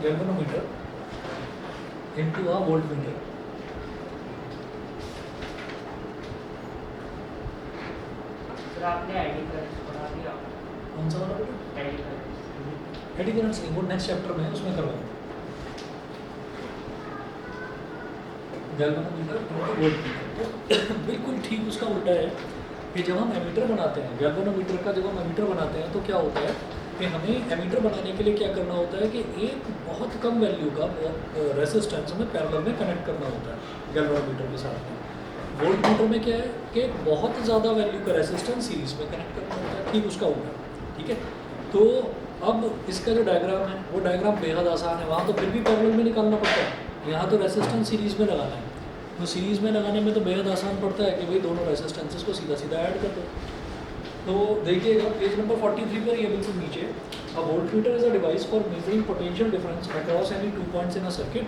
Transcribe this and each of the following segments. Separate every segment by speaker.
Speaker 1: Galvanometer into a voltmeter.
Speaker 2: Sir आपने ID current पढ़ा दिया?
Speaker 1: कौन सा वाला बेटा?
Speaker 2: ID current.
Speaker 1: एडी करंट्स नहीं, वो नेक्स्ट चैप्टर में है, उसमें करवाएंगे। गैल्वेनोमीटर इनटू वोल्टमीटर, तो बिल्कुल ठीक उसका उल्टा है कि जब हम एमीटर बनाते हैं, गैल्वेनोमीटर का जब हम एमीटर बनाते हैं तो क्या होता है कि हमें एमीटर बनाने के लिए क्या करना होता है कि एक बहुत कम वैल्यू का रेसिस्टेंस हमें पैरेलल में कनेक्ट करना होता है गैल्वेनोमीटर के साथ में। वोल्टमीटर में क्या है कि बहुत ज़्यादा वैल्यू का रेसिस्टेंस सीरीज में कनेक्ट करना होता है, ठीक उसका उल्टा। ठीक है, तो अब इसका जो डायग्राम है वो डायग्राम बेहद आसान है, वहाँ तो फिर भी पैरेलल में निकालना पड़ता है, यहाँ तो रेसिस्टेंस सीरीज़ में लगाना है। तो सीरीज़ में लगाने में तो बेहद आसान पड़ता है कि भाई दोनों रेसिस्टेंसेस को सीधा सीधा ऐड कर दो। तो देखिएगा पेज नंबर 43 पर ये बिल्कुल नीचे, a voltmeter is a device for measuring potential difference across any 2 points in a circuit.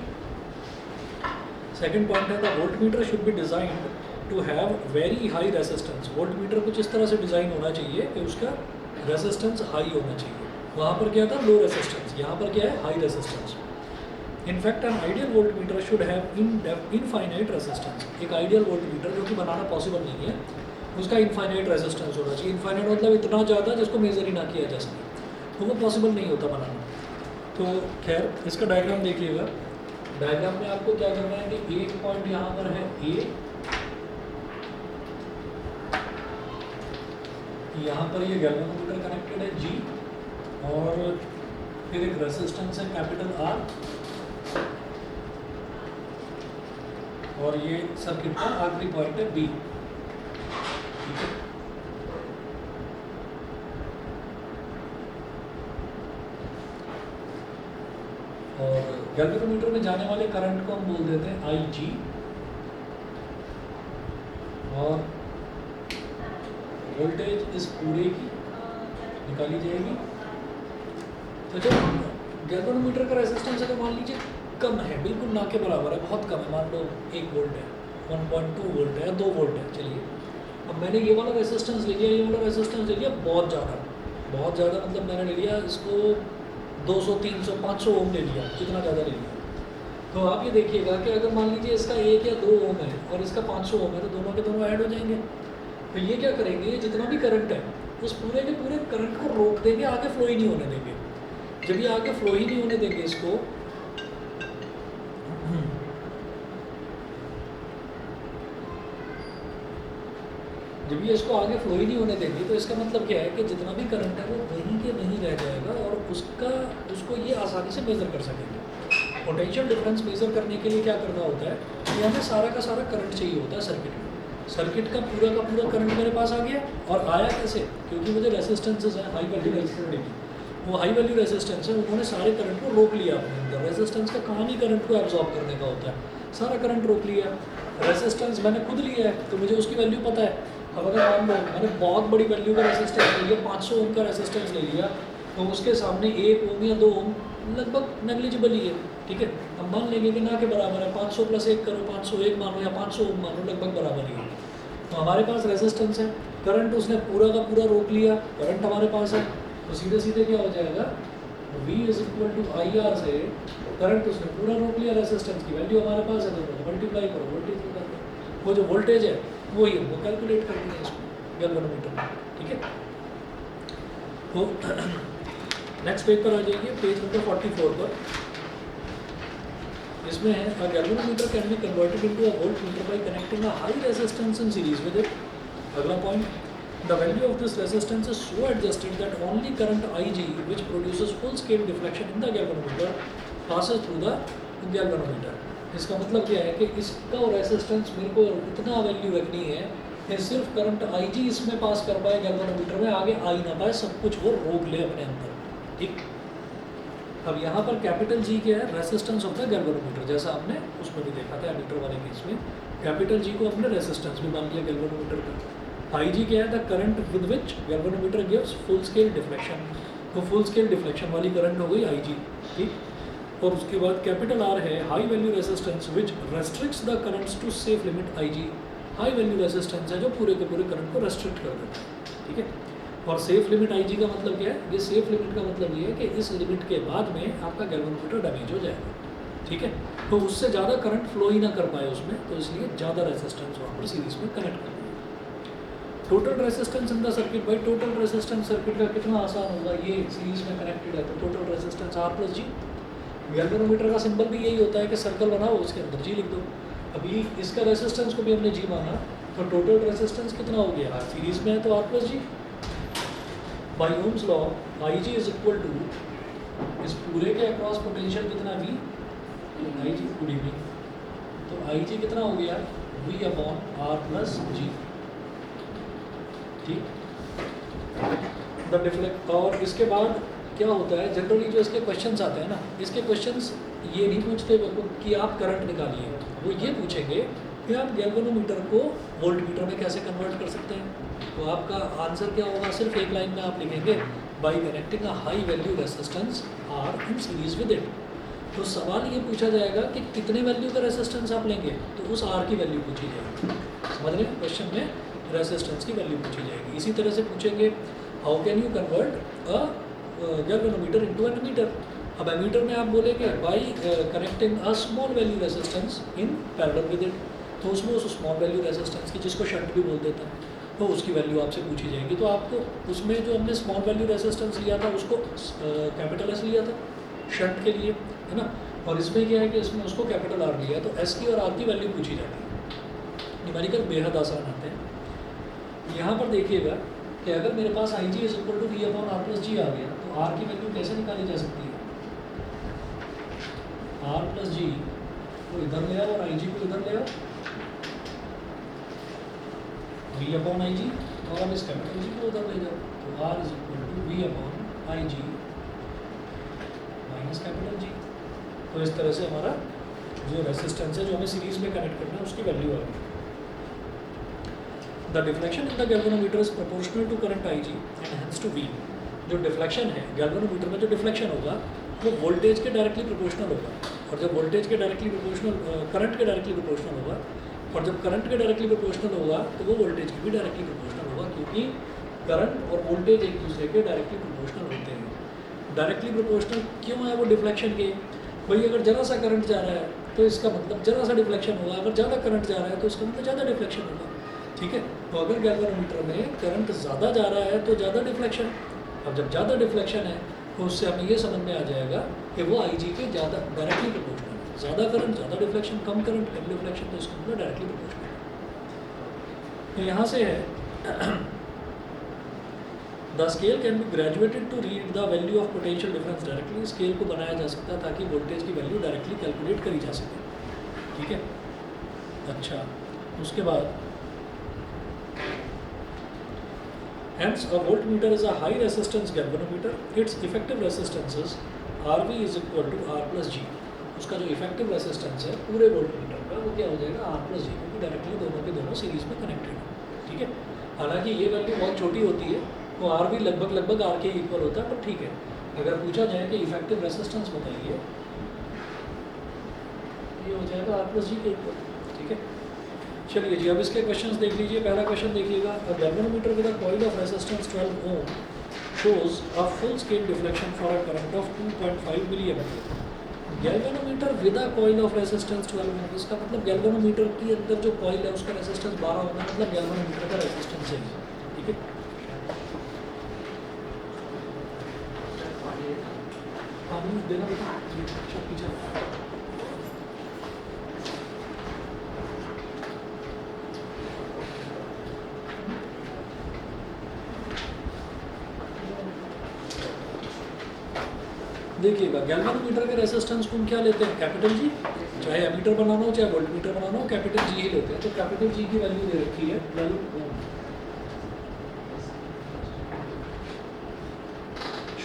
Speaker 1: Second point है the voltmeter should be designed to have very high resistance. Voltmeter कुछ इस तरह से डिज़ाइन होना चाहिए कि उसका रेसिस्टेंस हाई होना चाहिए। वहाँ पर क्या था लो रेसिस्टेंस, यहाँ पर क्या है high resistance. In fact an ideal voltmeter should have infinite resistance. एक आइडियल वोल्टमीटर जो कि बनाना पॉसिबल नहीं है, उसका इनफाइनाइट रेसिस्टेंस होना चाहिए। इनफाइनाइट मतलब इतना ज़्यादा जिसको मेजर ही ना किया जा सके, तो वो पॉसिबल नहीं होता बनाना। तो खैर इसका डायग्राम देखिएगा, डायग्राम में आपको क्या करना है कि एक पॉइंट यहाँ पर है ए, यहाँ पर ये गैल्वेनोमीटर कनेक्टेड है जी, और फिर एक रेसिस्टेंस है कैपिटल आर, और ये सर्किट का आखिरी पॉइंट है बी। ठीक है, और गैल्वेनोमीटर में जाने वाले करंट को हम बोल देते हैं आई जी, और वोल्टेज इस पूरे की निकाली जाएगी। तो जब गैल्वेनोमीटर का रेजिस्टेंस है तो मान लीजिए कम है, बिल्कुल ना के बराबर है, बहुत कम है, मान लो 1 वोल्ट है, 1.2 वोल्ट है, 2 वोल्ट है। चलिए अब मैंने ये वाला रेजिस्टेंस ले लिया, ये वाला रेजिस्टेंस ले लिया बहुत ज़्यादा मतलब मैंने ले लिया इसको 200, 300, 500 ओम ले लिया, इतना ज़्यादा ले लिया। तो आप ये देखिएगा कि अगर मान लीजिए इसका 1 या 2 ओम है और इसका 500 ओम है, तो दोनों के दोनों ऐड हो जाएंगे। तो ये क्या करेंगे, जितना भी करंट है उस पूरे के पूरे करंट को रोक देंगे, आगे फ्लो ही नहीं होने देंगे। जब ये आगे फ्लो ही नहीं होने देंगे इसको, जब ये इसको आगे फ्लो ही नहीं होने देंगे तो इसका मतलब क्या है कि जितना भी करंट है वो वहीं के वहीं रह जाएगा, और उसको ये आसानी से मेज़र कर सकेंगे। पोटेंशियल डिफरेंस मेज़र करने के लिए क्या करना होता है कि हमें सारा का सारा करंट चाहिए होता है सर्किट में। सर्किट का पूरा करंट मेरे पास आ गया, और आया कैसे, क्योंकि मुझे रेसिस्टेंसेस हैं, हाई वैल्यू रेजिस्टेंस, वो हाई वैल्यू रेजिस्टेंस है, उन्होंने सारे करंट को रोक लिया अपने अंदर। रेजिस्टेंस का काम ही करंट को एब्जॉर्ब करने का होता है, सारा करंट रोक लिया। रेजिस्टेंस मैंने खुद लिया है तो मुझे उसकी वैल्यू पता है। अब अगर मान लो मैंने बहुत बड़ी वैल्यू का रेजिस्टेंस ले लिया, 500 ओम का रेजिस्टेंस ले लिया, तो उसके सामने 1 ओम या 2 ओम लगभग नेग्लिजिबल ही है। ठीक है, हम मान लेंगे कि ना के बराबर है, 500 + 1 करो, 501 मानो या 500 ओम मानो, लगभग बराबर ही है। तो हमारे पास रेजिस्टेंस है, करंट उसने पूरा का पूरा रोक लिया, करंट हमारे पास है, तो सीधे सीधे क्या हो जाएगा, V = IR से करंट उसने पूरा रोक लिया, रेजिस्टेंस की वैल्यू हमारे पास है, तो मल्टीप्लाई करो, वोल्टेज निकालो, वो जो वोल्टेज है वही हमको कैलकुलेट करनी है इसको गैल्वेनोमीटर में। ठीक है, तो नेक्स्ट पेज पर आ जाइए, पेज नंबर 44 पर। इसमें है अ galvanometer can be converted into a voltmeter bye connecting a high resistance in series with it. अगला point, the value of this resistance is so adjusted that only current Ig, which produces full scale deflection in the galvanometer, passes through the galvanometer। इसका मतलब क्या है कि इसका resistance मेरे को इतना वैल्यू रखनी है कि सिर्फ करंट Ig इसमें पास कर पाए गैल्वेनोमीटर में, आगे आ ही ना पाए, सब कुछ वो रोक ले अपने अंदर। ठीक, अब यहाँ पर कैपिटल G क्या है, रेजिस्टेंस ऑफ द गैल्वेनोमीटर, जैसा हमने उसमें भी देखा था एमीटर वाले केस में। कैपिटल G को हमने रेजिस्टेंस भी मान लिया गैल्वेनोमीटर का। Ig क्या है, the current with which galvanometer gives full scale deflection, तो फुल स्केल डिफ्लेक्शन वाली करंट हो गई Ig। ठीक, और उसके बाद कैपिटल R है, high value resistance which restricts the currents to safe limit Ig। High value resistance है जो पूरे के पूरे करंट को रेस्ट्रिक्ट कर देता है। ठीक है, और सेफ लिमिट IG का मतलब क्या है? ये सेफ लिमिट का मतलब ये है कि इस लिमिट के बाद में आपका गैल्वेनोमीटर डैमेज हो जाएगा, ठीक है। तो उससे ज़्यादा करंट फ्लो ही ना कर पाए उसमें, तो इसलिए ज़्यादा रेजिस्टेंस वहाँ पर सीरीज में कनेक्ट कर दिया। Total resistance in the circuit, भाई टोटल रेजिस्टेंस सर्किट का कितना आसान होगा, ये सीरीज में कनेक्टेड है तो टोटल रेजिस्टेंस R+G। गैल्वेनोमीटर का सिंबल भी यही होता है कि सर्कल बनाओ उसके अंदर G लिख दो। अभी इसका रेजिस्टेंस को भी हमने G माना, तो टोटल रेजिस्टेंस कितना हो गया, सीरीज में है तो R+G। By Ohm's law IG is equal to इस पूरे के अक्रॉस पोटेंशियल कितना V, IG पूरी V, तो IG कितना हो गया V/R+G, ठीक। द डिफ्लेक्ट, और इसके बाद क्या होता है जनरली जो इसके क्वेश्चंस आते हैं ना, इसके क्वेश्चंस ये नहीं पूछते कि आप करंट निकालिए, वो ये पूछेंगे कि आप गैल्वेनोमीटर को वोल्टमीटर में कैसे कन्वर्ट कर सकते हैं। तो आपका आंसर क्या होगा, सिर्फ एक लाइन में आप लिखेंगे bye connecting a high value resistance R in series with it. तो सवाल ये पूछा जाएगा कि कितने वैल्यू का रेसिस्टेंस आप लेंगे, तो उस R की वैल्यू पूछी जाएगी। समझ रहे हैं, क्वेश्चन में रेसिस्टेंस की वैल्यू पूछी जाएगी। इसी तरह से पूछेंगे how can you convert a galvanometer into an ammeter. अब एमीटर में आप बोलेंगे by connecting a small value resistance in parallel with it, तो उसमें उस स्मॉल वैल्यू रेसिस्टेंस की, जिसको शंट भी बोल देते हैं, तो उसकी वैल्यू आपसे पूछी जाएगी। तो आपको उसमें जो हमने स्मॉल वैल्यू रेसिस्टेंस लिया था उसको कैपिटल S लिया था शंट के लिए, है ना, और इसमें क्या है कि इसमें उसको कैपिटल R लिया, तो S की और R की वैल्यू पूछी जाती है। न्यूमेरिकल बेहद आसान आते हैं। यहाँ पर देखिएगा कि अगर मेरे पास IG is equal to V/R+G आ गया, तो R की वैल्यू कैसे निकाली जा सकती है, R+G को इधर ले आओ और IG को इधर ले आओ, V/IG, और अब इस कैपिटल G को उधर ले जाओ, तो R is equal to V/IG minus capital G। तो इस तरह से हमारा जो रेसिस्टेंस है जो हमें सीरीज में कनेक्ट करना है उसकी वैल्यू आ गई। The deflection in the galvanometer is proportional to current IG and hence to V। जो डिफ्लेक्शन है गैल्वेनोमीटर में, जो डिफ्लेक्शन होगा वो वोल्टेज के डायरेक्टली प्रोपोर्शनल होगा, और जब वोल्टेज के डायरेक्टली प्रोपोर्शनल करंट के डायरेक्टली प्रोपोर्शनल होगा, और जब करंट के डायरेक्टली प्रोपोर्शनल होगा तो वो वोल्टेज की भी डायरेक्टली प्रोपोर्शनल होगा, क्योंकि करंट और वोल्टेज एक दूसरे के डायरेक्टली प्रोपोर्शनल होते हैं। डायरेक्टली प्रोपोर्शनल क्यों है वो डिफ्लेक्शन के, भाई अगर जरा सा करंट जा रहा है तो इसका मतलब जरा सा डिफ्लेक्शन होगा, अगर ज़्यादा करंट जा रहा है तो इसका मतलब ज़्यादा डिफ्लेक्शन होगा, ठीक है। तो अगर गैल्वेनोमीटर में करंट ज़्यादा जा रहा है तो ज़्यादा डिफ्लेक्शन, अब जब ज़्यादा डिफ्लेक्शन है तो उससे हमें ये समझ में आ जाएगा कि वो IG के ज़्यादा डायरेक्टली प्रोपोर्शनल है। ज़्यादा करंट ज़्यादा डिफ्लेक्शन, कम करंट कम डिफ्लेक्शन, तो इसका मतलब डायरेक्टली प्रोपोर्शनल। तो यहाँ से है the scale can be graduated to read the value of potential difference directly. Scale को बनाया जा सकता है ताकि वोल्टेज की वैल्यू डायरेक्टली कैलकुलेट करी जा सके, ठीक है। अच्छा, उसके बाद hence a voltmeter is a high resistance galvanometer. Its effective resistance is RV is equal to R+G। उसका जो इफेक्टिव रेसिस्टेंस है पूरे वोल्टमीटर का वो क्या हो जाएगा R+G, क्योंकि डायरेक्टली दोनों के दोनों सीरीज में कनेक्टेड है, ठीक है। हालांकि ये वैल्यू बहुत छोटी होती है, तो R भी लगभग R के इक्वल होता है, पर ठीक है। अगर पूछा जाए कि इफेक्टिव रेसिस्टेंस बताइए, ये हो जाएगा R+G के इक्वल, ठीक है। चलिए जी, अब इसके क्वेश्चंस देख लीजिए। पहला क्वेश्चन देखिएगा, a galvanometer with a coil of resistance 12 ohm shows a full scale deflection for a current of 2.5 milliampere. Galvanometer with a coil of resistance 12 ohm, इसका मतलब गैल्वेनोमीटर के अंदर जो कॉइल है उसका रेजिस्टेंस 12 ओम है, मतलब गैल्वेनोमीटर का रेजिस्टेंस है, ठीक है। पानी देना बेटा, अच्छा पीछे देखिएगा। गैल्वेनोमीटर के रेजिस्टेंस को हम क्या लेते हैं, कैपिटल G। चाहे एमीटर बनाना हो चाहे वोल्टमीटर बनाना हो, कैपिटल G ही लेते हैं। तो कैपिटल G की वैल्यू दे रखी है 12 ohm.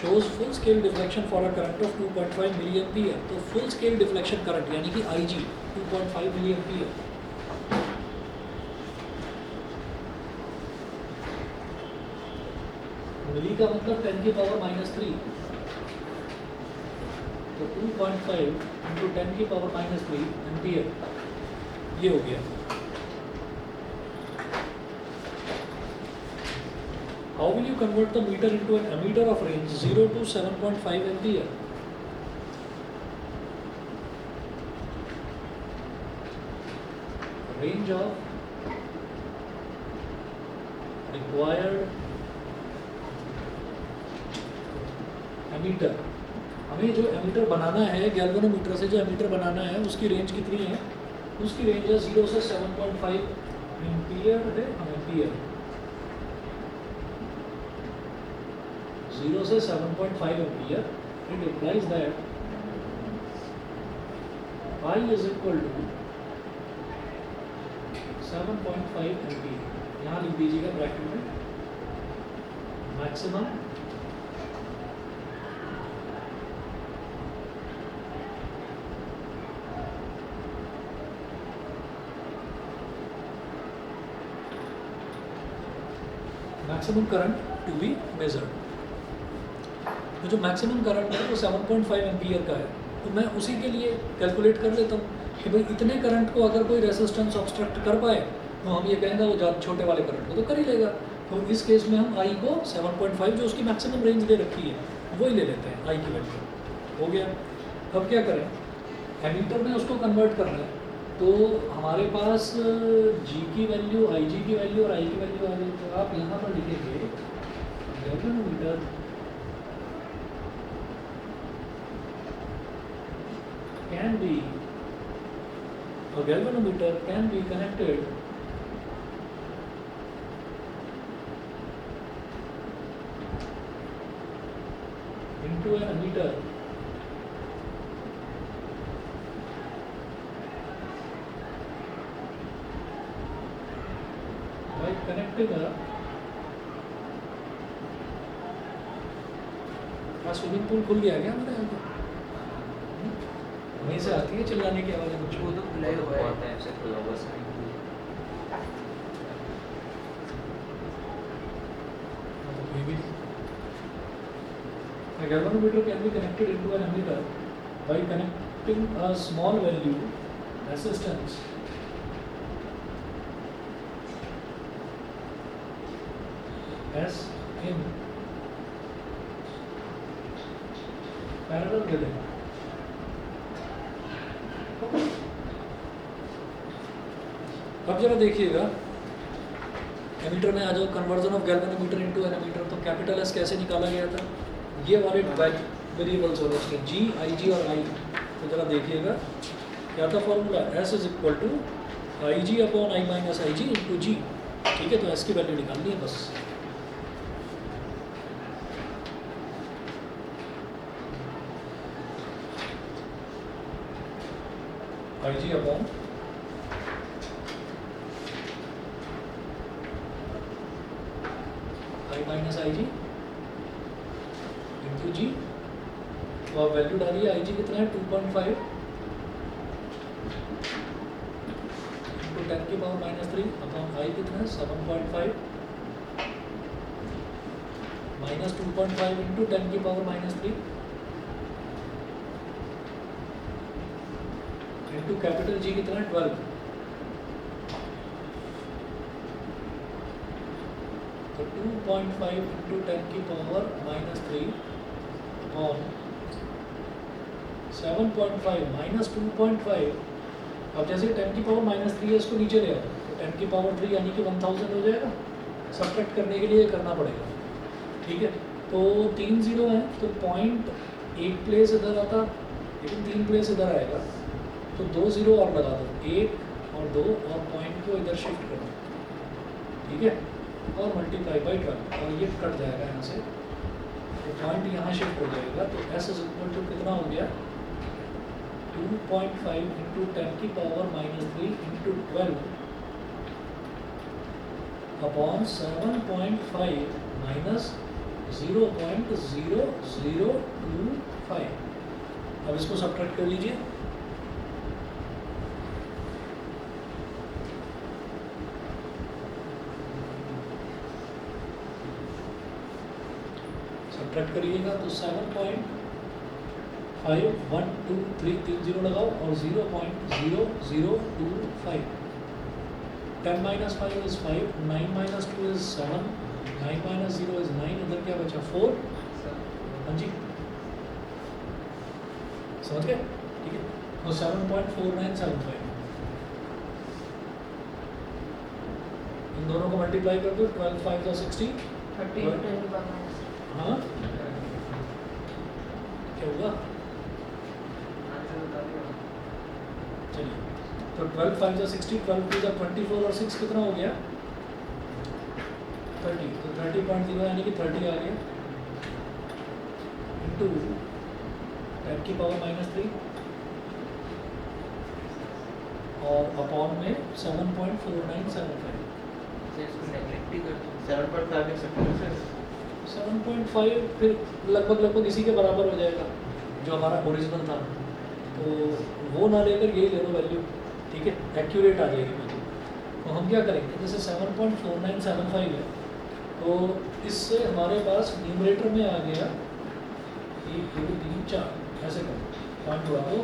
Speaker 1: Shows full scale deflection for a current of 2.5 milliampere. तो फुल स्केल डिफ्लेक्शन करंट यानी कि IG 2.5 मिलीएम्पियर। मिली का मतलब 10 की पावर -3, तो 2.5 इंटू 10 की पावर -3 एम्पियर, ये हो गया। How will you convert the meter into an ammeter of range 0 to 7.5 ampere? Range of required ammeter, हमें जो एमीटर बनाना है गैल्वेनोमीटर से जो एमीटर बनाना है उसकी रेंज कितनी है? उसकी रेंज है 0 से 7.5 एम्पियर है, एम्पियर 0 से 7.5 ampere. It implies that I is equal to 7.5 ampere. यहाँ लिख दीजिएगा ब्रैकेट में maximum maximum current to be measured. तो जो मैक्सिमम करंट है वो 7.5 एम्पियर का है. तो मैं उसी के लिए कैलकुलेट कर लेता हूँ कि भाई इतने करंट को अगर कोई रेसिस्टेंस ऑब्स्ट्रक्ट कर पाए तो हम ये कहेंगे वो ज़्यादा छोटे वाले करंट को तो कर ही लेगा. तो इस केस में हम आई को 7.5 जो उसकी मैक्सिमम रेंज दे रखी है वही ले लेते हैं, आई की वैल्यू. हो गया. अब क्या करें, एमीटर में उसको कन्वर्ट करना है तो हमारे पास जी की वैल्यू, आई जी की वैल्यू और आई की वैल्यू आ गई. तो आप यहाँ पर लिखेंगे galvanometer can be, a galvanometer can be connected into an ammeter by connecting a swimming pool खुल गया क्या हमारे यहाँ पे? वहीं से आती है चिल्लाने की आवाज़ कुछ
Speaker 2: वो तो खुला ही हुआ है.
Speaker 3: आता है ऐसे खुला हुआ swimming pool.
Speaker 1: maybe a galvanometer can be connected into an ammeter by connecting a small value resistance as in parallel with it. अब जरा देखिएगा एमीटर में आ जाओ. Conversion of galvanometer into an ammeter. तो कैपिटल एस कैसे निकाला गया था? ये वाले वेरिएबल्स होने चाहिए जी, आई जी और आई. तो जरा देखिएगा क्या था formula, S is equal to I G upon I minus I G into G. ठीक है, तो एस की वैल्यू निकालनी है बस. I G upon I minus I G into G. तो आप वैल्यू डालिए. आई जी कितना है 2.5 इंटू 10 की पावर माइनस 3 अपॉन आई कितना है 7.5 माइनस 2.5 इंटू 10 की power minus 3 into capital G कितना है 12. तो 2.5 इंटू 10 की पावर माइनस 3 अपॉन 7.5 माइनस 2.5. अब जैसे 10 की पावर माइनस 3 है इसको नीचे ले आओ तो 10 की पावर 3 यानी कि 1000 हो जाएगा. सब्ट्रैक्ट करने के लिए करना पड़ेगा. ठीक है, तो 3 0 है तो पॉइंट एक प्लेस इधर आता लेकिन 3 प्लेस इधर आएगा. तो 2 0 और लगा दो, 1 और 2 और पॉइंट को इधर शिफ्ट कर दो. ठीक है, और मल्टीप्लाई बाई 12 और ये कट जाएगा यहाँ से तो पॉइंट यहाँ शिफ्ट हो जाएगा. तो एस इज इक्वल टू कितना हो गया 2.5 इंटू 10 की power minus 3 into 12 upon 7.5 minus 0.0025. अब इसको सब्ट्रैक्ट कर लीजिए. सब्ट्रैक्ट करिएगा तो 7.5 1 2 3 3 0 लगाओ और 0.0025. 10 minus 5 is 5, 9 minus 2 is 7, 9 minus 0 is 9, इधर क्या बचा 4। हाँ जी, समझ गए? ठीक है, तो 7.4975 इन दोनों को मल्टीप्लाई कर दो, 12 5 60।
Speaker 2: 30 10 की पावर माइनस
Speaker 1: हाँ, क्या हुआ? चलिए, तो 12 5 60, 12 2 24 और 6 कितना हो गया 30, तो 30.0 यानी कि 30 आ गया इंटू 10 की पावर माइनस 3 और अपॉन में 7.4975।
Speaker 3: इसको नेगलेक्ट ही कर दो 7.5 लिख सकते हैं सर
Speaker 1: 7.5 फिर लगभग इसी के बराबर हो जाएगा जो हमारा ओरिजिनल था, तो वो ना लेकर यही ले लो वैल्यू, ठीक है, एक्यूरेट आ जाएगी वैल्यू। तो हम क्या करेंगे, जैसे 7.4975 है, तो इससे हमारे पास न्यूमरेटर में आ गया 1 2 3 4, ऐसे करो पॉइंट उड़ा दो,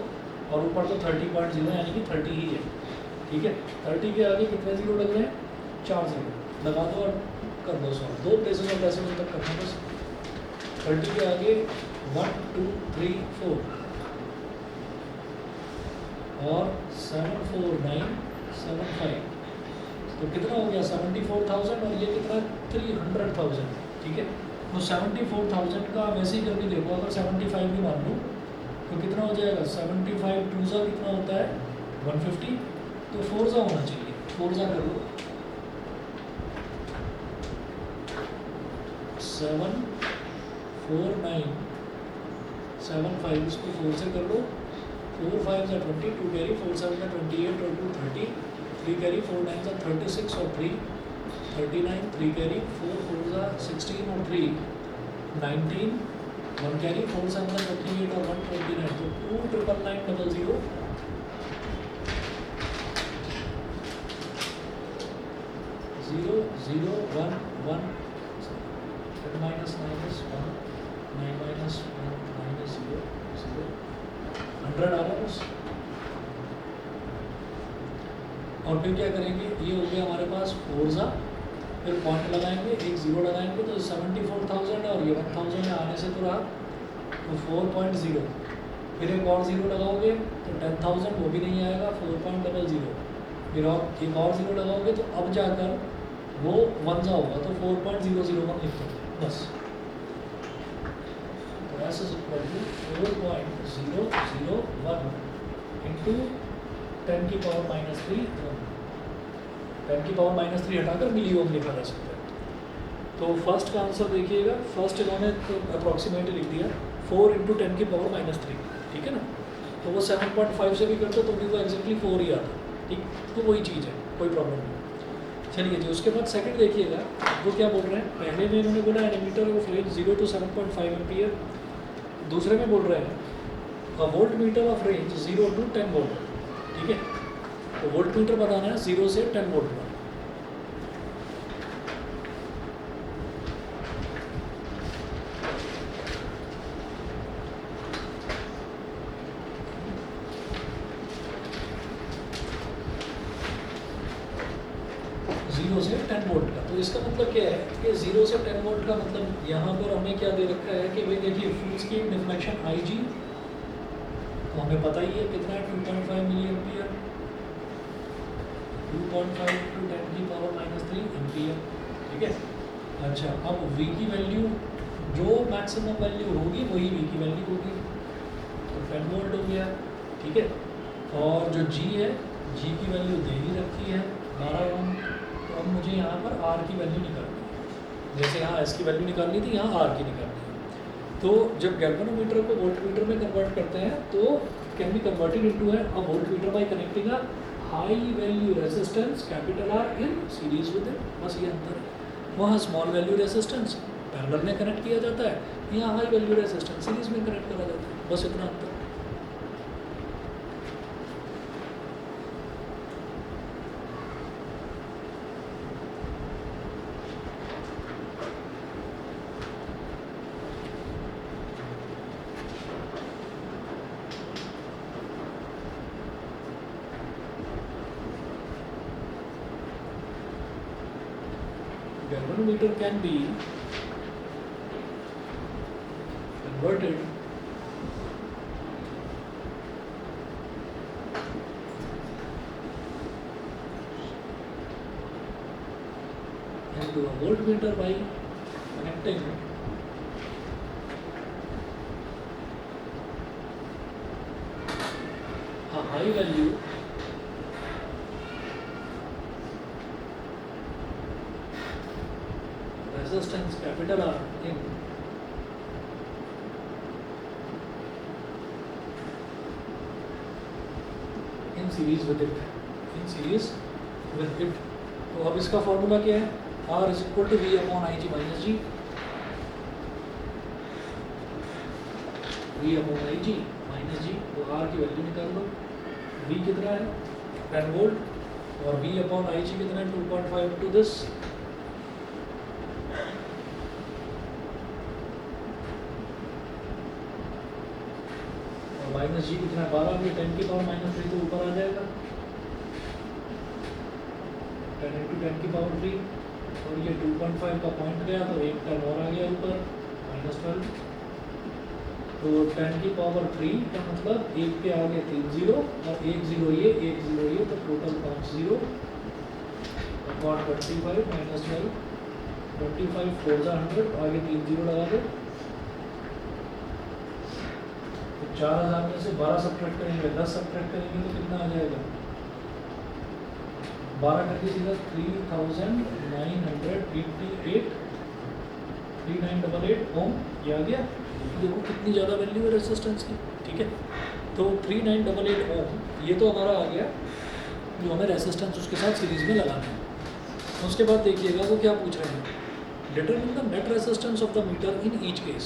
Speaker 1: और ऊपर तो 30.0 यानी कि 30 ही है, ठीक है। 30 के आगे कितने जीरो लग रहे हैं, 4 जीरो लगा दो और कर दो सॉल्व, 2 प्लेसेस और डेसिमल तक करना बस। 30 के आगे 1 2 3 4 और 74975, तो कितना हो गया 74,000 और ये कितना 300,000, ठीक है। तो 74,000 का वैसे ही करके देखो, अगर 75 भी मान लो तो कितना हो जाएगा, 75 टू ज़ा कितना होता है 150, तो 4 ज़ा होना चाहिए, 4 ज़ा कर लो 74975, इसको 4 से कर लो, 4 5 ज़ा 20, 2 कैरी, 4 7 ज़ा 28 और 2 30, 3 कैरी, 4 9 ज़ा 36 और 3 39, 3 कैरी, 4 4 ज़ा 16 और 3 19, 1 कैरी, 4 7 ज़ा 28 और 1 29, तो 29990 0 0 1 1 minus 1 9 minus 1 minus 0 0 100 आ रहा है बस। और फिर क्या करेंगे, ये हो गया हमारे पास 4 ज़ा, फिर पॉइंट लगाएंगे, एक ज़ीरो लगाएंगे, तो 74,000 है और ये 1,000 है, आने से तो रहा, तो 4.0, फिर एक और ज़ीरो लगाओगे तो 10,000, वो भी नहीं आएगा, 4.00, फिर और एक और ज़ीरो लगाओगे तो अब जाकर वो 1 ज़ा होगा, तो 4.001 लिख दो बस। तो S is equal to 4.001 into 10 की पावर माइनस 3, 10 की पावर माइनस 3 हटाकर मिली ओम लिखा जा सकता है। तो फर्स्ट का आंसर देखिएगा, फर्स्ट इन्होंने तो अप्रॉक्सीमेटली लिख दिया 4 इंटू 10 की पावर माइनस 3, ठीक है ना, तो वो 7.5 से भी करते तो भी वो एग्जैक्टली 4 ही आता, ठीक, तो वही चीज़ है, कोई प्रॉब्लम नहीं। चलिए जी, उसके बाद सेकंड देखिएगा, वो क्या बोल रहे हैं, पहले में इन्होंने बोला ammeter of range 0 to 7.5 ampere, दूसरे में बोल रहे हैं a voltmeter of range 0 to 10 volt, ठीक है, तो वोल्ट मीटर बताना है 0 से 10 वोल्ट का। से 10 वोल्ट का, तो इसका मतलब क्या है कि 0 से 10 वोल्ट का मतलब यहाँ पर हमें क्या दे रखा है कि भाई देखिए फ्यूज की डिफ्लेक्शन IG, तो हमें पता ही है कितना है 2.5 मिली एम्पियर, 2.5 टू 10 की पावर माइनस 3 एम्पियर, ठीक है। अच्छा, अब V की वैल्यू जो मैक्सिमम वैल्यू होगी वही V की वैल्यू होगी, तो 10 वोल्ट हो गया, ठीक है। और जो G है, G की वैल्यू दे ही रखी है 12 ओम, तो अब मुझे यहाँ पर R की वैल्यू निकालनी है, जैसे यहाँ S की वैल्यू निकालनी थी, यहाँ R की निकालनी है। तो जब गैल्वेनोमीटर को वोल्टमीटर में कन्वर्ट करते हैं तो कैन बी कन्वर्टेड इनटू है अ voltmeter bye connecting a high value resistance capital R in series with it, बस ये अंतर है। वहाँ स्मॉल वैल्यू रेजिस्टेंस पैरेलल में कनेक्ट किया जाता है, यहाँ हाई वैल्यू रेजिस्टेंस सीरीज में कनेक्ट करा जाता है, बस इतना अंतर। galvanometer can be converted into a voltmeter by connecting a high value resistance capital R in series with it, तो अब इसका फॉर्मूला क्या है? R is equal to V upon Ig minus G, V upon Ig minus G, तो R की value निकाल लो। V कितना है? 10 वोल्ट और V upon Ig कितना है? 2.5 into this, और माइनस G कितना है? 12, ये 10 की पावर माइनस 3 तो ऊपर आ जाएगा, 10 into 10 की पावर 3, और ये 2.5 का पॉइंट गया तो एक 10 और आ गया ऊपर, -12, तो 10 की पावर 3 का मतलब एक पे आ गए 3 जीरो और एक जीरो ये, तो टोटल 5 जीरो अपॉन 25 -12, 25 4 जा 100, आगे 3 जीरो लगा दो, तो 4000 में से 12 सब्ट्रैक्ट करेंगे, 10 सब्ट्रैक्ट करेंगे तो कितना आ जाएगा? 12 करके सीधा 3988 ओम, ये आ गया। देखो कितनी ज़्यादा वैल्यू है रेजिस्टेंस की, ठीक है। तो 3988 ओम ये तो हमारा आ गया, जो हमें रेजिस्टेंस उसके साथ सीरीज में लगाना है। उसके बाद देखिएगा वो क्या पूछ रहे हैं, determine the net resistance of the meter in each case.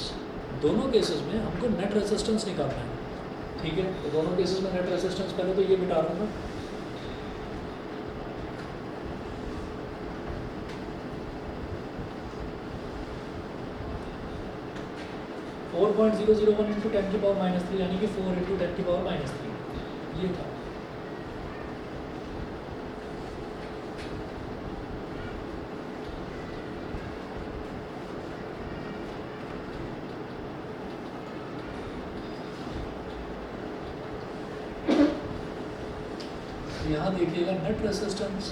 Speaker 1: दोनों केसेस में हमको नेट रेजिस्टेंस निकालना है, ठीक है। तो दोनों केसेस में नेट रेजिस्टेंस पहले तो ये मिटा दूँगा, 4.001 into 10 की पावर -3 यानी कि 4 into 10 की पावर -3 ये था। यहाँ देखिएगा net resistance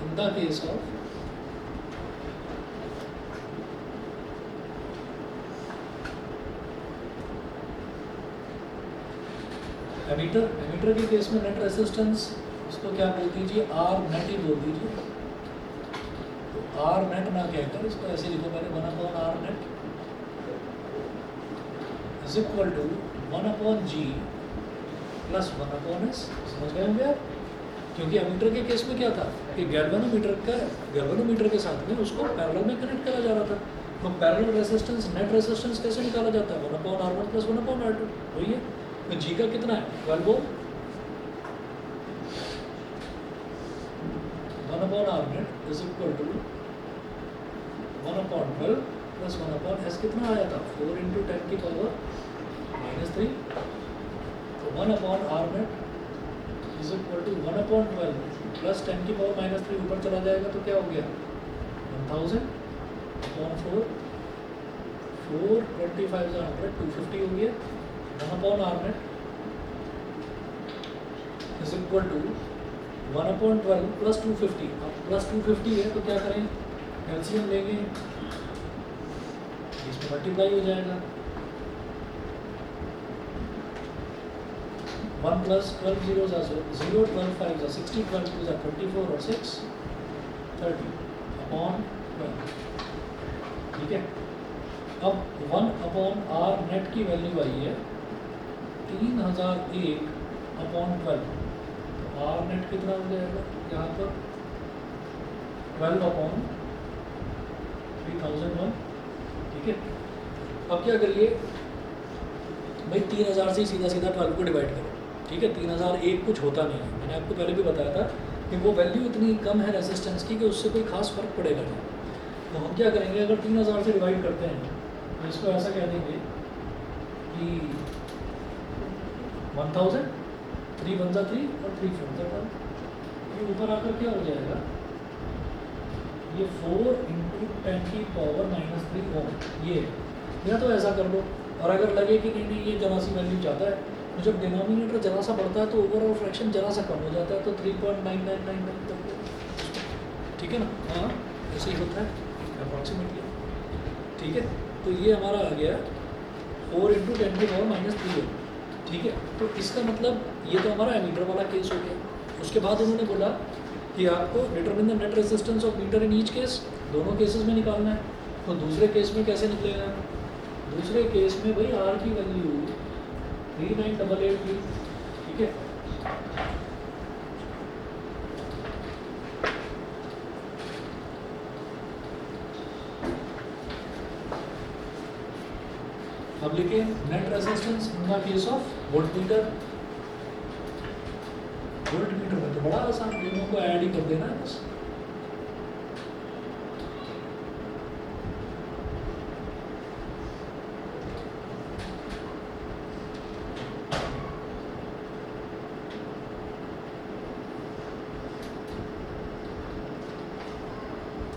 Speaker 1: in the case of ammeter के केस में नेट रेजिस्टेंस इसको क्या बोल दीजिए, आर नेट ही बोल दीजिए। तो आर नेट ना कहकर इसको ऐसे लिखो पहले, 1/R net is equal to 1/G plus 1/S। समझ गए होंगे आप, क्योंकि एमीटर के केस में क्या था कि गैल्वेनोमीटर के साथ में उसको पैरेलल में कनेक्ट करा जा रहा था। तो पैरेलल रेजिस्टेंस नेट रेजिस्टेंस कैसे निकाला जाता है? 1/R1 प्लस 1/R2 वही है। तो जी का कितना है? 12 ohm, 1/R net is equal to 1/12 plus 1/S। कितना आया था? 4 into 10 की पावर -3, तो 1/R net is equal to 1/12 plus 10 की पावर -3 ऊपर चला जाएगा तो क्या हो गया? 1000/4, 4 25 100, 250 हो गया। 1/R net is equal to 1/12 plus 250। अब प्लस 250 है तो क्या करें? एलसीएम लेंगे, इसमें मल्टीप्लाई हो जाएगा। 1 plus 12 zeros are 0, 12 5s are 60, 12 2s are 24 और 6 30 upon 12, ठीक है। अब 1/R नेट की वैल्यू आई है 3001/12, तो R नेट कितना हो जाएगा यहाँ पर? 12/3001, ठीक है। अब क्या करिए भाई, 3000 से सीधा 12 को डिवाइड करो, ठीक है। 3001 कुछ होता नहीं है, मैंने आपको पहले भी बताया था कि वो वैल्यू इतनी कम है रेजिस्टेंस की कि उससे कोई खास फर्क पड़ेगा नहीं। तो हम क्या करेंगे, अगर 3000 से डिवाइड करते हैं तो इसको ऐसा कह देंगे कि 1000 3 वन ज़ा 3 और 3 4 ज़ा 12। ये ऊपर आकर क्या हो जाएगा, ये 4 इंटू 10 की पावर -3 ओम ये है। या तो ऐसा कर लो, और अगर लगे कि नहीं नहीं ये जरा सी वैल्यू ज़्यादा है, तो जब डिनोमिनेटर जरा सा बढ़ता है तो ओवरऑल फ्रैक्शन जरा सा कम हो जाता है, तो 3.9999 तक। ठीक है ना, हाँ ऐसे ही होता है अप्रॉक्सीमेटली। ठीक है, तो ये हमारा आ गया 4 इंटू 10 की पावर -3 ओम। ठीक है, तो इसका मतलब ये तो हमारा एमीटर वाला केस हो गया। उसके बाद उन्होंने बोला कि आपको determine the net resistance of meter in each case, दोनों केसेस में निकालना है। तो दूसरे केस में कैसे निकलेगा, दूसरे केस में भाई आर की वैल्यू 3988 थी। ठीक है, अब लिखिए net resistance in the case of voltmeter. Voltmeter में तो बड़ा आसान, दोनों को ऐड ही कर देना है बस।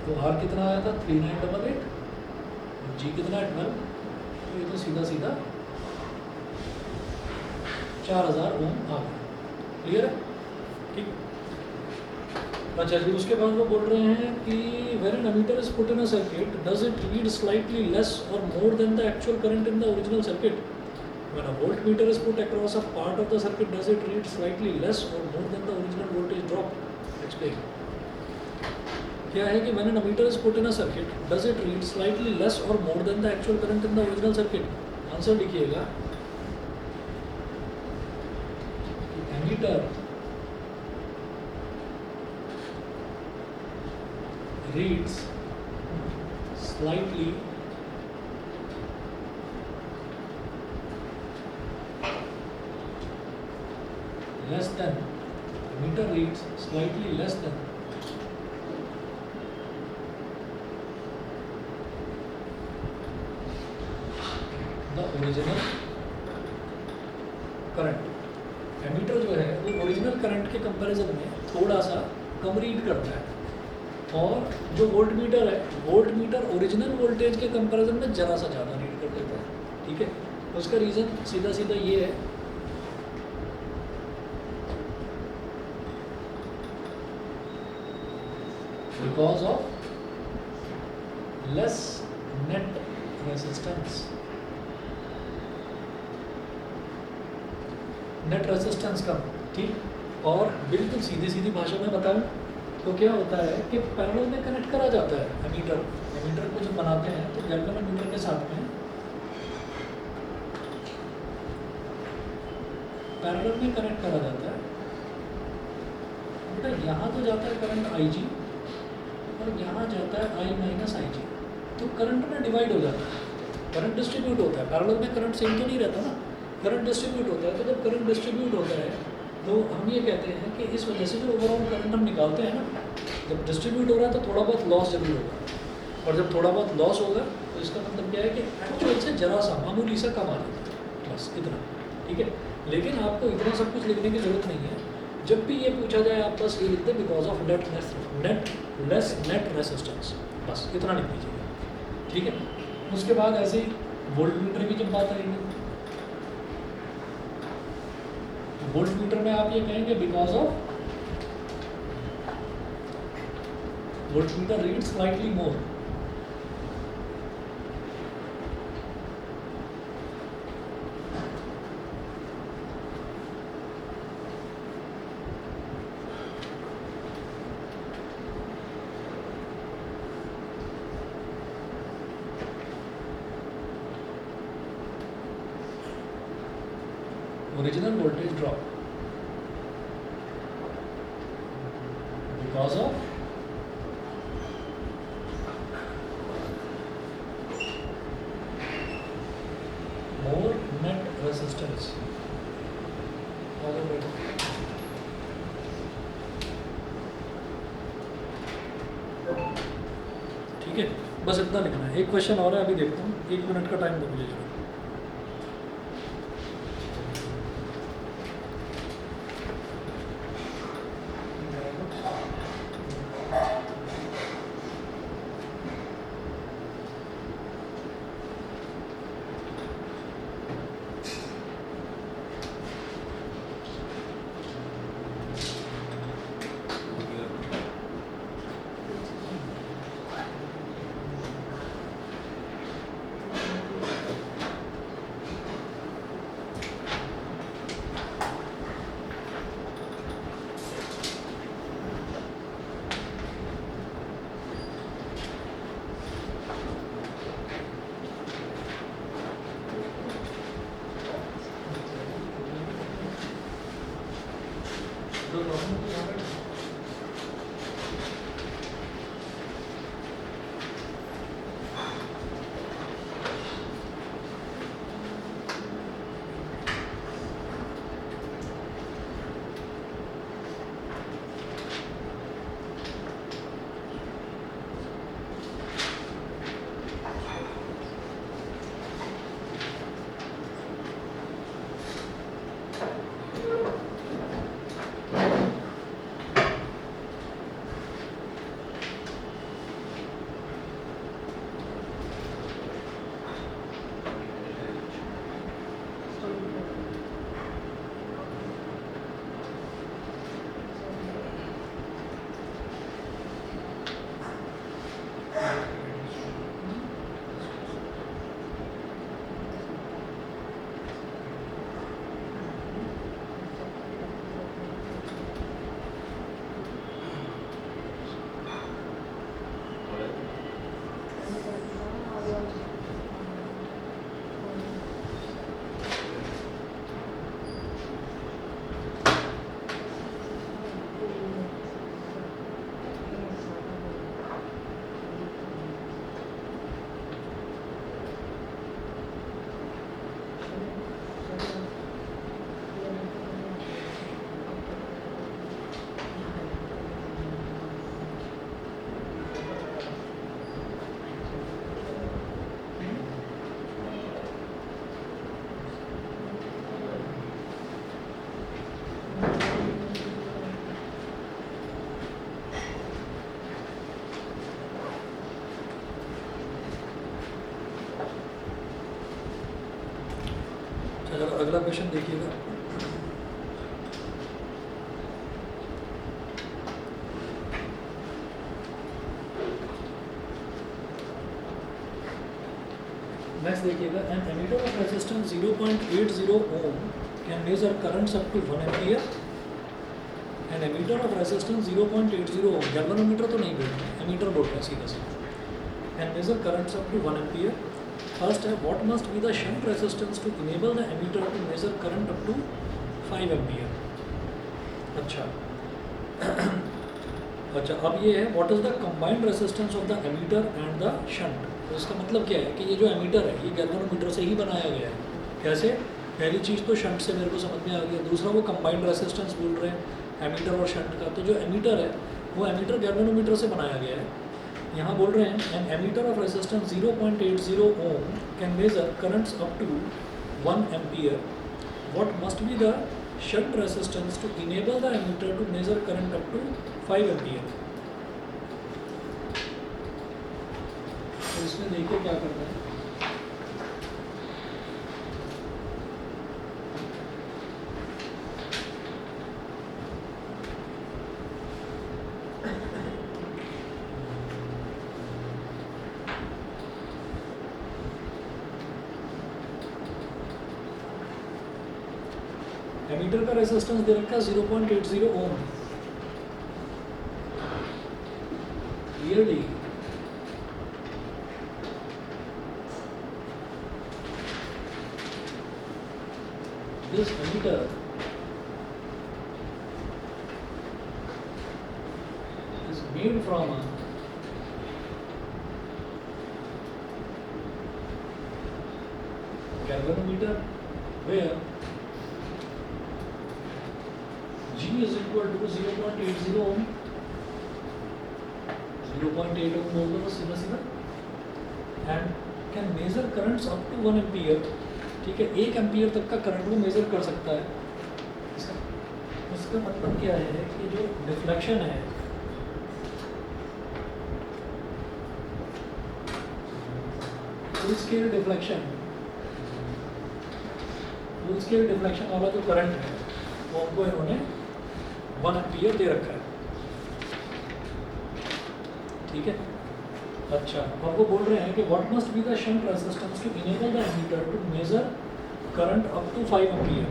Speaker 1: तो आर कितना आया था 3988, जी कितना है 12, तो ये तो सीधा सीधा 4000 ओम आ गया। क्लियर है, ठीक। अच्छा जी, उसके बाद वो बोल रहे हैं कि when an ammeter is put in a circuit does it read slightly less or more than the actual current in the original circuit. When a voltmeter is put across a part of the circuit does it read slightly less or more than the original voltage drop. Explain. क्या है कि when an ammeter is put in a circuit does it read slightly less or more than the actual current in the original circuit. Answer लिखिएगा, ammeter reads slightly less than, meter reads slightly less than the original current। Ammeter जो है वो original current के comparison में थोड़ा सा कम read करता है, और जो वोल्ट मीटर है, वोल्ट मीटर ओरिजिनल वोल्टेज के कंपैरिजन में ज़रा सा ज़्यादा रीड कर देता है। ठीक है, उसका रीज़न सीधा सीधा ये है because of less net resistance. Net resistance कम, ठीक। और बिल्कुल सीधी सीधी भाषा में बताऊं तो क्या होता है कि पैरेलल में कनेक्ट करा जाता है एमीटर। एमीटर को जब बनाते हैं तो गैल्वेनो मीटर के साथ में पैरेलल में कनेक्ट करा जाता है। बेटा यहाँ तो जाता है करंट IG और यहाँ जाता है I माइनस IG, तो करंट में डिवाइड हो जाता है, करंट डिस्ट्रीब्यूट होता है। पैरेलल में करंट सेम तो नहीं रहता ना, करंट डिस्ट्रीब्यूट होता है। तो जब करंट डिस्ट्रीब्यूट होता है तो हम ये कहते हैं कि इस वजह से जो ओवरऑल करंट हम निकालते हैं ना, जब डिस्ट्रीब्यूट हो रहा है तो थोड़ा बहुत लॉस जरूर होगा, और जब थोड़ा बहुत लॉस होगा तो इसका मतलब क्या है कि एक्चुअल से जरा सा मामूली सा कम आ जाता है, बस इतना। ठीक है, लेकिन आपको इतना सब कुछ लिखने की ज़रूरत नहीं है। जब भी ये पूछा जाए आप बस ये लिख दें because of less net resistance, बस इतना लिख दीजिएगा। ठीक है, उसके बाद ऐसे ही वोल्टमीटर की जब बात आएगी, वोल्टमीटर में आप ये कहेंगे because of voltmeter read slightly more. Original voltage drop because of more net resistance। ठीक है, बस इतना लिखना है। एक क्वेश्चन और है, अभी देखता हूँ, 1 मिनट का टाइम दो मुझे जरा। अगला क्वेश्चन देखिएगा। नेक्स्ट देखिएगा, an ammeter of resistance 0.80 ohm can measure currents up to 1 ampere. An ammeter of resistance 0.80 ohm, galvanometer तो नहीं बोल रहे, एमीटर बोल रहे हैं सीधा सीधा। Can measure currents up to 1 ampere. First है, what must be the shunt resistance to enable the ammeter to measure current up to 5 ampere. अच्छा अच्छा, अब ये है, what is the combined resistance of the ammeter and the shunt. तो इसका मतलब क्या है कि ये जो एमीटर है ये गैल्वेनोमीटर से ही बनाया गया है। कैसे? पहली चीज़ तो शंट से मेरे को समझ में आ गया, दूसरा वो कंबाइंड रेजिस्टेंस बोल रहे हैं एमीटर और शंट का। तो जो एमीटर है वो एमीटर गैल्वेनोमीटर से बनाया गया है। यहाँ बोल रहे हैं an ammeter of resistance 0.80 ohm can measure currents up to 1 ampere. What must be the shunt resistance to enable the ammeter to measure current up to 5 ampere. तो इसमें देखिए क्या करना है। एमीटर का रेजिस्टेंस दे रखा है 0.80 ohm. Clearly this emitter is made from a galvanometer where G is equal to 0.80 ohm, 0.8 ohm बोल दो सीधा सीधा, and can measure currents up to 1 ampere। ठीक है, 1 एम्पियर तक का करंट वो मेजर कर सकता है। इसका मतलब क्या है कि जो डिफ्लेक्शन है फुल स्केल डिफ्लेक्शन वाला जो करंट है वो हमको इन्होंने 1 एम्पियर दे रखा है। ठीक है, अच्छा, और वो बोल रहे हैं कि what must be the shunt resistance to enable the ammeter to measure current up to 5 ampere.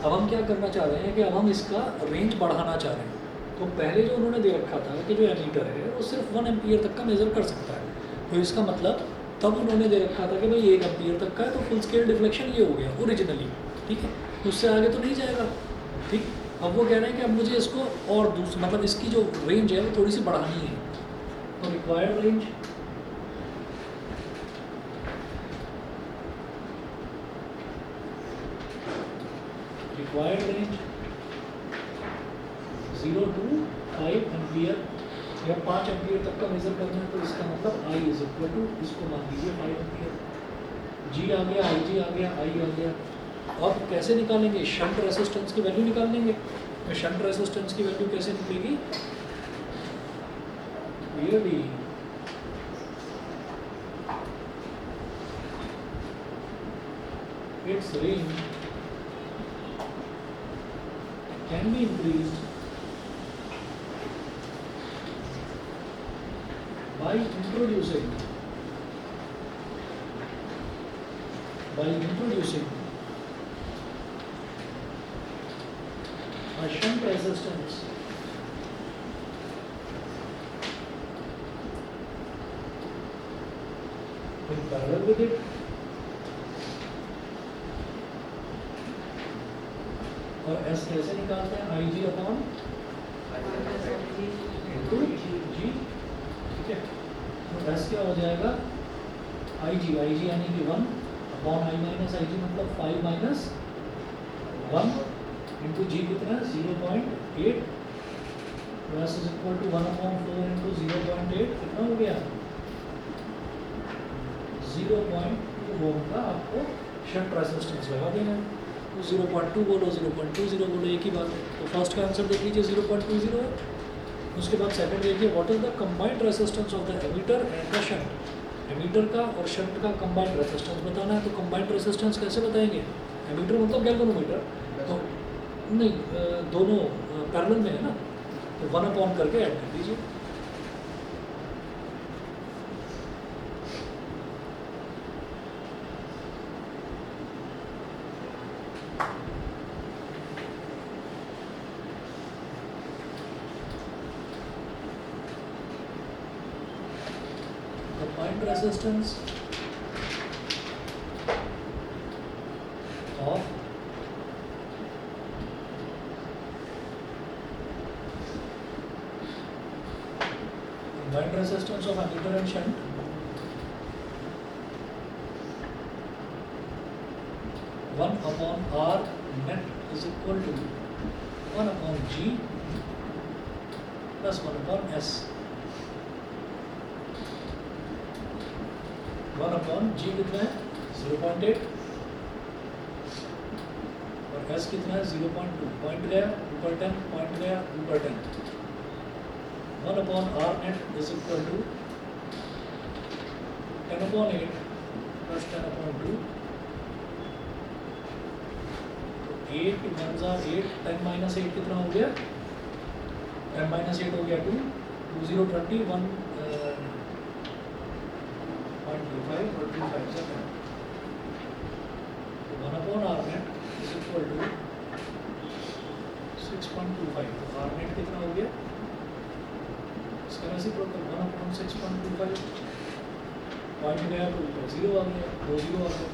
Speaker 1: अब हम क्या करना चाह रहे हैं कि अब हम इसका रेंज बढ़ाना चाह रहे हैं। तो पहले जो उन्होंने दे रखा था कि जो एमीटर है वो सिर्फ 1 एम्पियर तक का मेजर कर सकता है। तो इसका मतलब तब उन्होंने दे रखा था कि भाई 1 एम्पियर तक का है, तो फुल स्केल डिफ्लेक्शन ये हो गया ओरिजिनली। ठीक है, उससे आगे तो नहीं जाएगा। ठीक, अब वो कह रहे हैं कि अब मुझे इसको और दूसरा मतलब इसकी जो रेंज है वो थोड़ी सी बढ़ानी है, तो required range range 0 to 5 ampere या 5 एम्पियर तक का मेजर करना है, तो इसका मतलब I इज इक्वल टू इसको मान लीजिए 5 एम्पियर, G आ गया, IG आ गया, I आ गया। अब कैसे निकालेंगे? शंट रेसिस्टेंस की वैल्यू निकाल लेंगे। तो शंट रेसिस्टेंस की वैल्यू कैसे निकलेगी? ये भी its range can be increased by introducing a shunt resistance in parallel with it, और S कैसे निकालते हैं? IG अपॉन इंटू G, ठीक है। तो S क्या हो जाएगा? IG यानी कि 1 अपॉन I माइनस IG मतलब 5 माइनस 1 इंटू G कितना है? 0.8, S is equal to 1 upon 4 into 0.8 कितना हो गया? 0.2 ओम का आपको शंट रेजिस्टेंस लगा देना है। तो 0.2 बोलो 0.20 बोलो, एक ही बात है। तो फर्स्ट का आंसर देख लीजिए 0.20 है। उसके बाद सेकंड देखिए what is the combined resistance of the ammeter and the shunt. Ammeter का और शंट का कंबाइंड रेजिस्टेंस बताना है। तो कंबाइंड रेजिस्टेंस कैसे बताएंगे? एमीटर मतलब गैल्वेनोमीटर, तो नहीं दोनों पैरेलल में है ना, तो 1 अपॉन करके ऐड कर दीजिए। Combined resistance of ammeter and shunt one upon R net is equal to 1 upon G plus 1 upon S। 1 upon G कितना है? 0.8 और S कितना है? 0.2। पॉइंट गया ऊपर 10, पॉइंट गया ऊपर 10। 1 upon R net is equal to 10 upon 8 plus 10 upon 2। 8 1 8, 10 minus 8 कितना हो गया? 10 माइनस 8 हो गया 2, 2 0 20, 1 0.25 और 2 5 7। तो 1 upon R net is equal to 6.25। तो R नेट कितना हो गया? इसका रेसिप्रोकल 1 अपॉन 6.25, पॉइंट गया तो ऊपर 0 आ गया, 2 0 आ गया,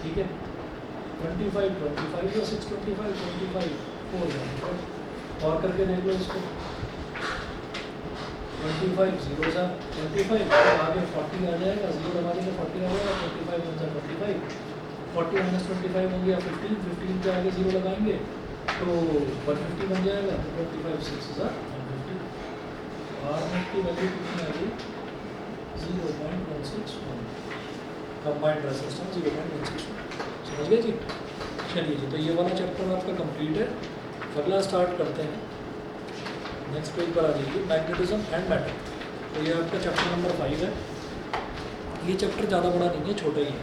Speaker 1: ठीक है। 25 25 और 625 25 4 जाएगा और करके देख लो इसको। 25 0 सा 25 तो आगे 40 आ जाएगा, 0 लगा देंगे 40 आ जाएगा, 25 1 सा 25, 40 माइनस 25 हो गया 15, 15 के आगे 0 लगाएंगे तो 150 बन जाएगा। तो 25 6 हज़ार 150। R नेट की वैल्यू कितनी आ गई? 0.161। Combined resistance 0.161। समझ गए जी? चलिए जी, तो ये वाला चैप्टर आपका कंप्लीट है। अगला स्टार्ट करते हैं। नेक्स्ट पेज पर आ जाइए, मैग्नेटिज्म एंड मैटर। तो ये आपका चैप्टर नंबर 5 है। ये चैप्टर ज़्यादा बड़ा नहीं है, छोटा ही है।